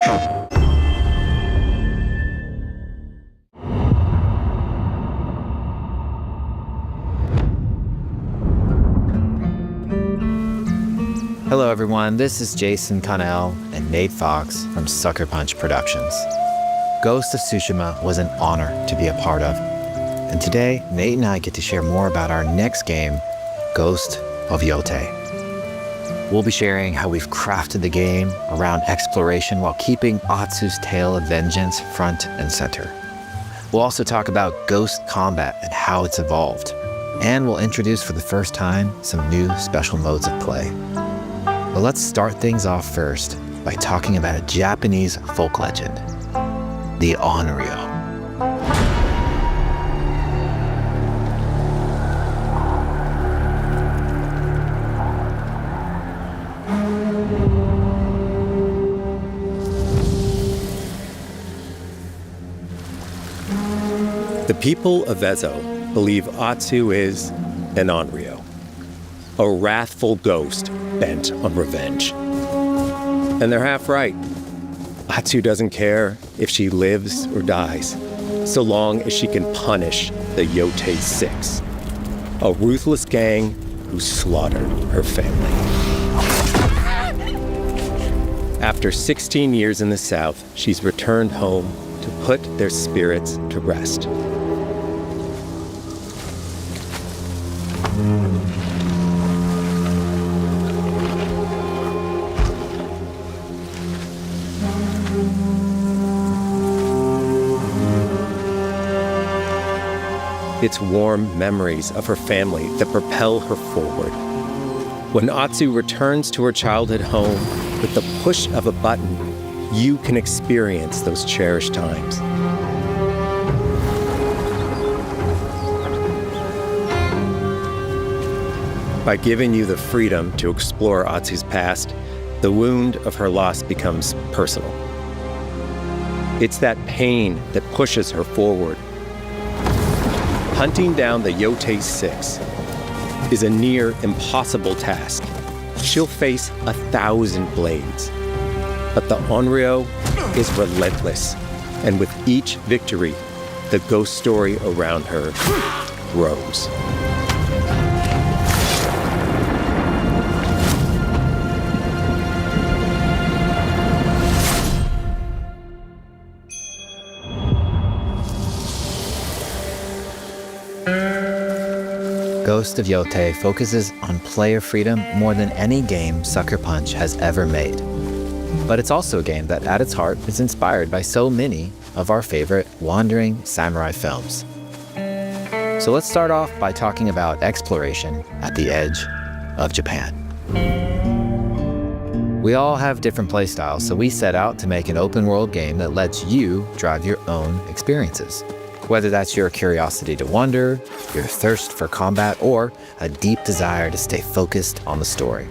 Hello everyone, this is Jason Connell and Nate Fox from Sucker Punch Productions. Ghost of Tsushima was an honor to be a part of. And today, Nate and I get to share more about our next game, Ghost of Yōtei. We'll be sharing how we've crafted the game around exploration while keeping Atsu's tale of vengeance front and center. We'll also talk about ghost combat and how it's evolved. And we'll introduce for the first time some new special modes of play. But let's start things off first by talking about a Japanese folk legend, the onryo. The people of Ezo believe Atsu is an onryo, a wrathful ghost bent on revenge. And they're half right. Atsu doesn't care if she lives or dies, so long as she can punish the Yōtei 6, a ruthless gang who slaughtered her family. After 16 years in the South, she's returned home to put their spirits to rest. It's warm memories of her family that propel her forward. When Atsu returns to her childhood home, with the push of a button, you can experience those cherished times. By giving you the freedom to explore Atsu's past, the wound of her loss becomes personal. It's that pain that pushes her forward. Hunting down the Yōtei 6 is a near impossible task. She'll face 1,000 blades. But the onryo is relentless, and with each victory, the ghost story around her grows. Ghost of Yōtei focuses on player freedom more than any game Sucker Punch has ever made. But it's also a game that at its heart is inspired by so many of our favorite wandering samurai films. So let's start off by talking about exploration at the edge of Japan. We all have different playstyles, so we set out to make an open world game that lets you drive your own experiences. Whether that's your curiosity to wander, your thirst for combat, or a deep desire to stay focused on the story.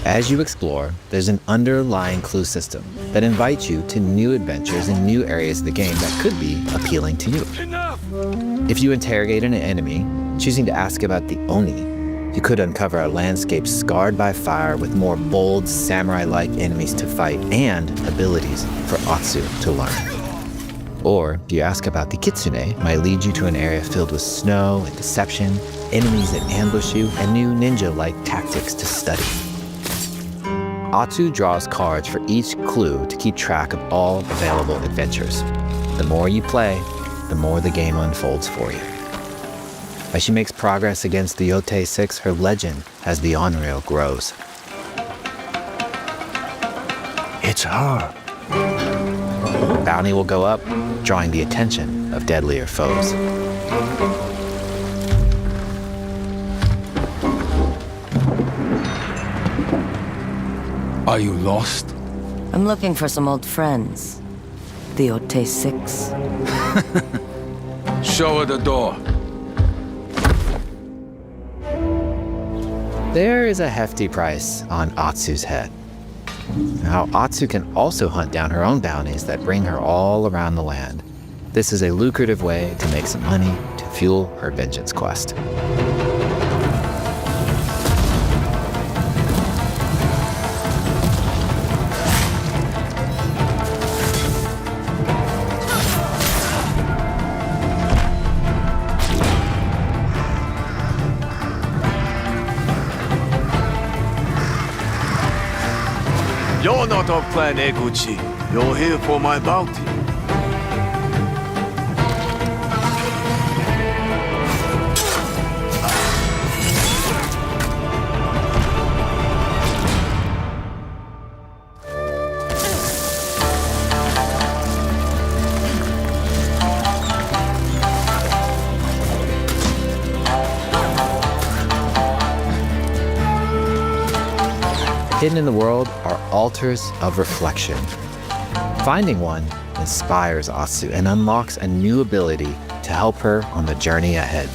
As you explore, there's an underlying clue system that invites you to new adventures in new areas of the game that could be appealing to you. If you interrogate an enemy, choosing to ask about the Oni, you could uncover a landscape scarred by fire with more bold, samurai-like enemies to fight and abilities for Atsu to learn. Or, if you ask about the Kitsune, it might lead you to an area filled with snow and deception, enemies that ambush you, and new ninja-like tactics to study. Atsu draws cards for each clue to keep track of all available adventures. The more you play, the more the game unfolds for you. As she makes progress against the Yōtei 6, her legend as the onryo grows. It's her. Bounty will go up, drawing the attention of deadlier foes. Are you lost? I'm looking for some old friends. The Yōtei 6. Show her the door. There is a hefty price on Atsu's head. Now, Atsu can also hunt down her own bounties that bring her all around the land. This is a lucrative way to make some money to fuel her vengeance quest. You're not of Clan Eguchi. You're here for my bounty. Hidden in the world are altars of reflection. Finding one inspires Atsu and unlocks a new ability to help her on the journey ahead.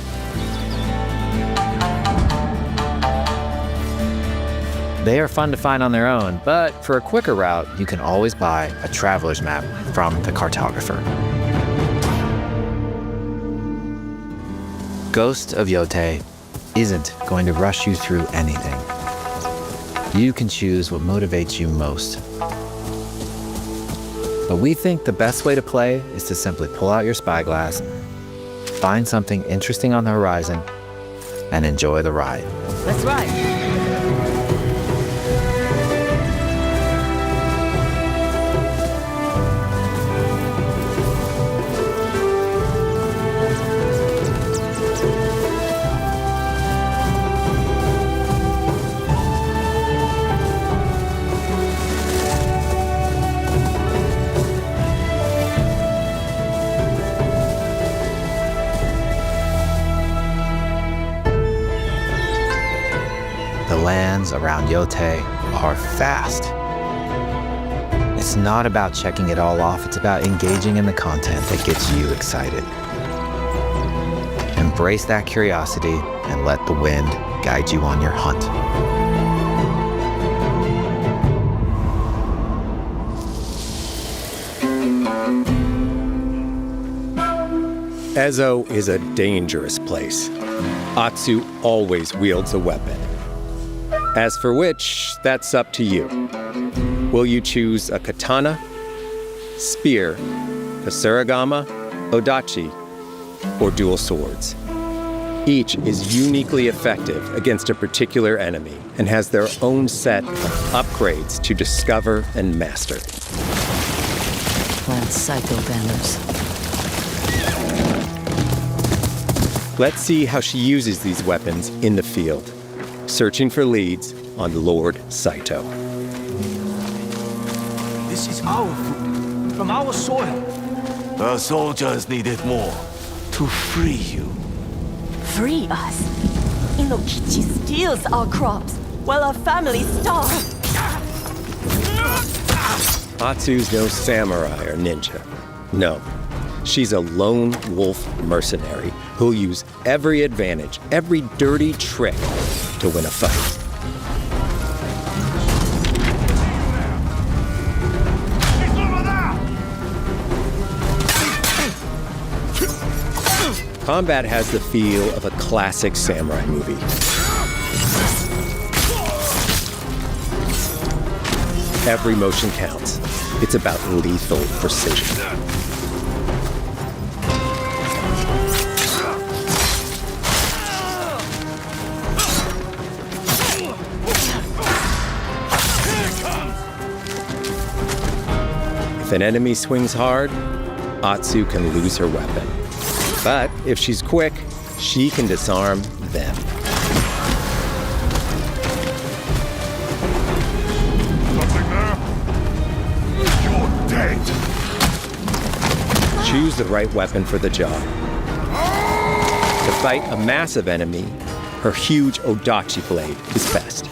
They are fun to find on their own, but for a quicker route, you can always buy a traveler's map from the cartographer. Ghost of Yōtei isn't going to rush you through anything. You can choose what motivates you most. But we think the best way to play is to simply pull out your spyglass, find something interesting on the horizon, and enjoy the ride. Let's ride. The lands around Yōtei are fast. It's not about checking it all off, it's about engaging in the content that gets you excited. Embrace that curiosity and let the wind guide you on your hunt. Ezo is a dangerous place. Atsu always wields a weapon. As for which, that's up to you. Will you choose a katana, spear, kusarigama, ōdachi, or dual swords? Each is uniquely effective against a particular enemy and has their own set of upgrades to discover and master. Plant Psycho banners. Let's see how she uses these weapons in the field, searching for leads on Lord Saito. This is our food, from our soil. The soldiers needed more to free you. Free us? Inokichi steals our crops while our families starve. Atsu's no samurai or ninja. No, she's a lone wolf mercenary who'll use every advantage, every dirty trick to win a fight. Combat has the feel of a classic samurai movie. Every motion counts. It's about lethal precision. If an enemy swings hard, Atsu can lose her weapon. But if she's quick, she can disarm them. Nothing there? You're dead. Choose the right weapon for the job. To fight a massive enemy, her huge ōdachi blade is best.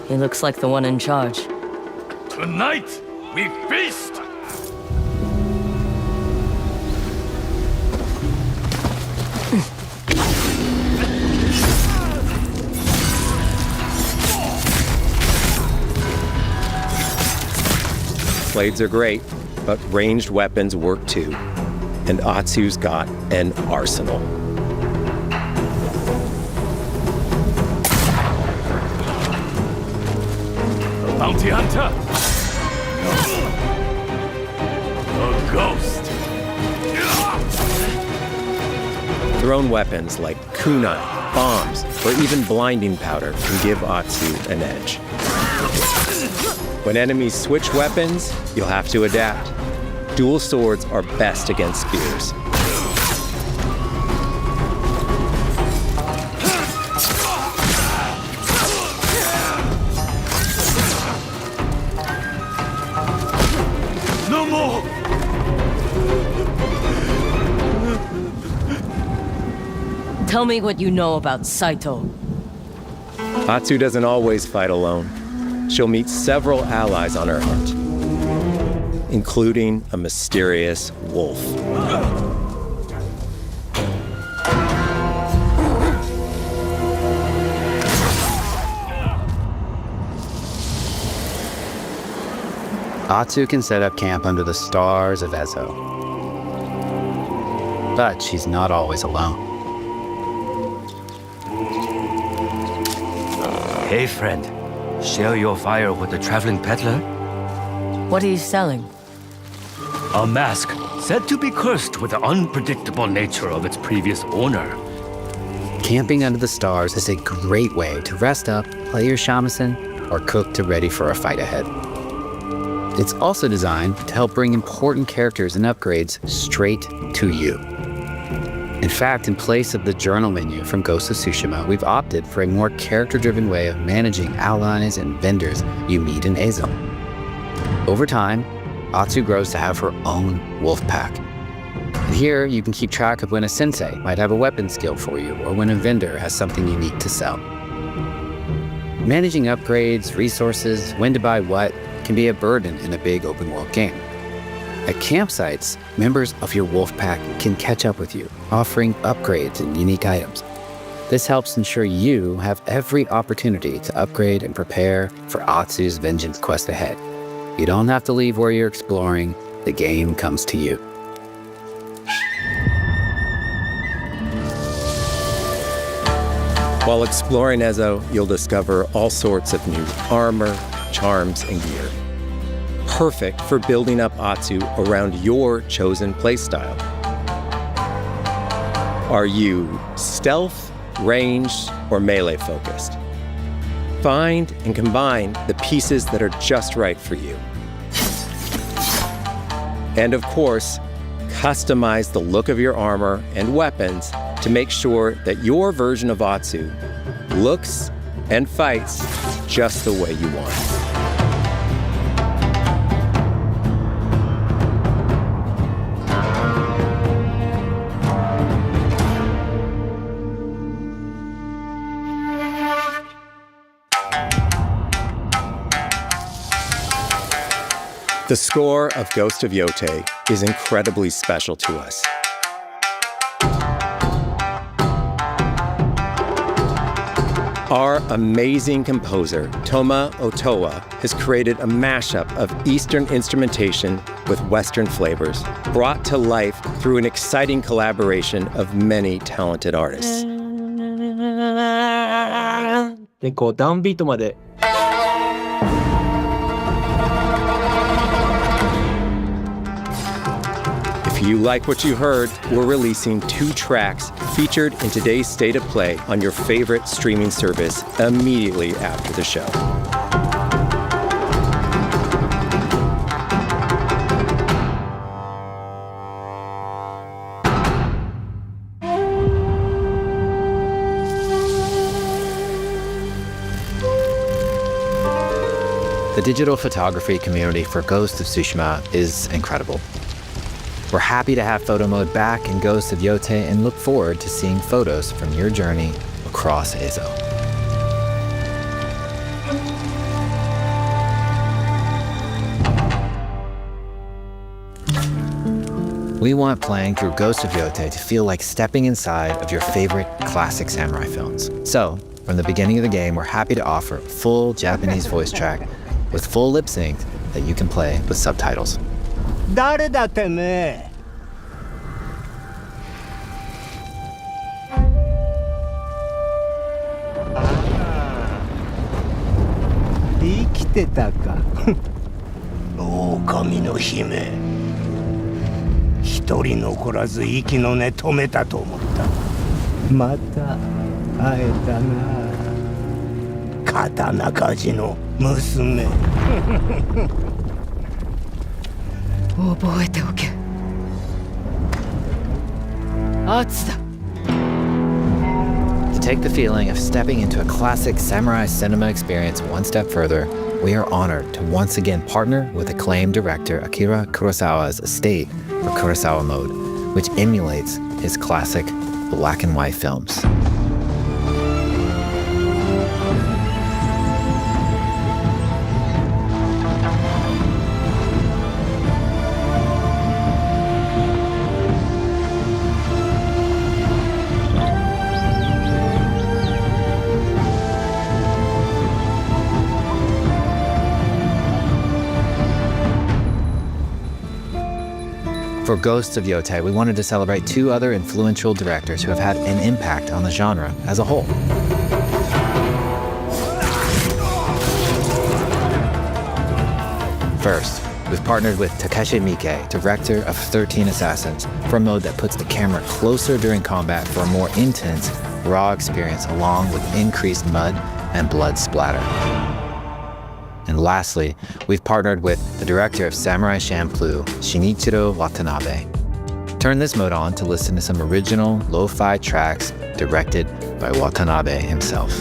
He looks like the one in charge. Tonight, we feast! Blades are great, but ranged weapons work too. And Atsu's got an arsenal. Bounty hunter. A ghost. Thrown weapons like kunai, bombs, or even blinding powder can give Atsu an edge. When enemies switch weapons, you'll have to adapt. Dual swords are best against spears. No more. Tell me what you know about Saito. Atsu doesn't always fight alone. She'll meet several allies on her hunt, including a mysterious wolf. Atsu can set up camp under the stars of Ezo. But she's not always alone. Hey, friend. Share your fire with the traveling peddler? What are you selling? A mask said to be cursed with the unpredictable nature of its previous owner. Camping under the stars is a great way to rest up, play your shamisen, or cook to ready for a fight ahead. It's also designed to help bring important characters and upgrades straight to you. In fact, in place of the journal menu from Ghost of Tsushima, we've opted for a more character-driven way of managing allies and vendors you meet in Ezo. Over time, Atsu grows to have her own wolf pack. And here, you can keep track of when a sensei might have a weapon skill for you, or when a vendor has something unique to sell. Managing upgrades, resources, when to buy what, can be a burden in a big open-world game. At campsites, members of your wolf pack can catch up with you, offering upgrades and unique items. This helps ensure you have every opportunity to upgrade and prepare for Atsu's vengeance quest ahead. You don't have to leave where you're exploring, the game comes to you. While exploring Ezo, you'll discover all sorts of new armor, charms, and gear. Perfect for building up Atsu around your chosen playstyle. Are you stealth, ranged, or melee focused? Find and combine the pieces that are just right for you. And of course, customize the look of your armor and weapons to make sure that your version of Atsu looks and fights just the way you want. The score of Ghost of Yōtei is incredibly special to us. Our amazing composer, Toma Otoa, has created a mashup of Eastern instrumentation with Western flavors, brought to life through an exciting collaboration of many talented artists. でこうダウンビートまで If you like what you heard, we're releasing 2 tracks featured in today's State of Play on your favorite streaming service immediately after the show. The digital photography community for Ghost of Tsushima is incredible. We're happy to have photo mode back in Ghost of Yōtei and look forward to seeing photos from your journey across Ezo. We want playing through Ghost of Yōtei to feel like stepping inside of your favorite classic samurai films. So, from the beginning of the game, we're happy to offer a full Japanese voice track with full lip sync that you can play with subtitles. 誰だてめえ 生きてたか。狼の姫。一人残らず息の根止めたと思った。また会えたな。刀鍛冶の娘。覚えておけ。圧だ。To take the feeling of stepping into a classic samurai cinema experience one step further, we are honored to once again partner with acclaimed director Akira Kurosawa's estate for Kurosawa Mode, which emulates his classic black and white films. For Ghost of Yōtei, we wanted to celebrate two other influential directors who have had an impact on the genre as a whole. First, we've partnered with Takeshi Miike, director of 13 Assassins, for a mode that puts the camera closer during combat for a more intense, raw experience along with increased mud and blood splatter. And lastly, we've partnered with the director of Samurai Champloo, Shinichiro Watanabe. Turn this mode on to listen to some original lo-fi tracks directed by Watanabe himself.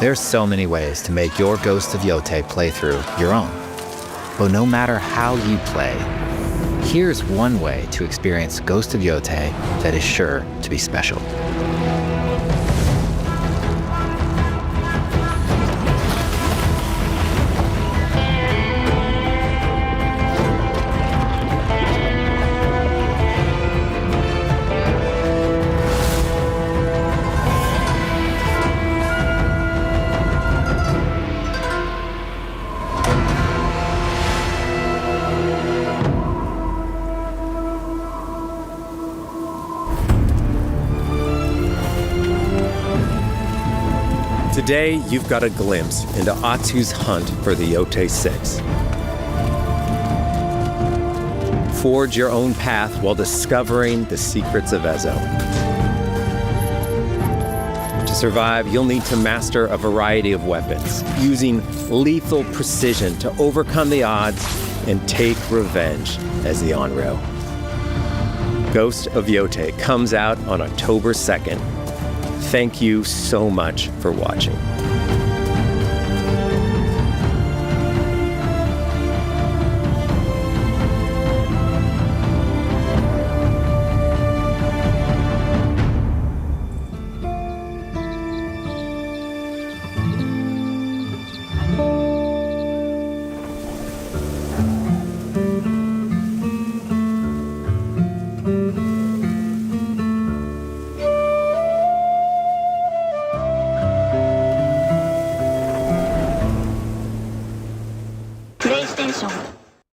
There's so many ways to make your Ghost of Yōtei playthrough your own. But no matter how you play, here's one way to experience Ghost of Yōtei that is sure to be special. Today, you've got a glimpse into Atsu's hunt for the Yōtei 6. Forge your own path while discovering the secrets of Ezo. To survive, you'll need to master a variety of weapons, using lethal precision to overcome the odds and take revenge as the Onryo. Ghost of Yōtei comes out on October 2nd. Thank you so much for watching. PlayStation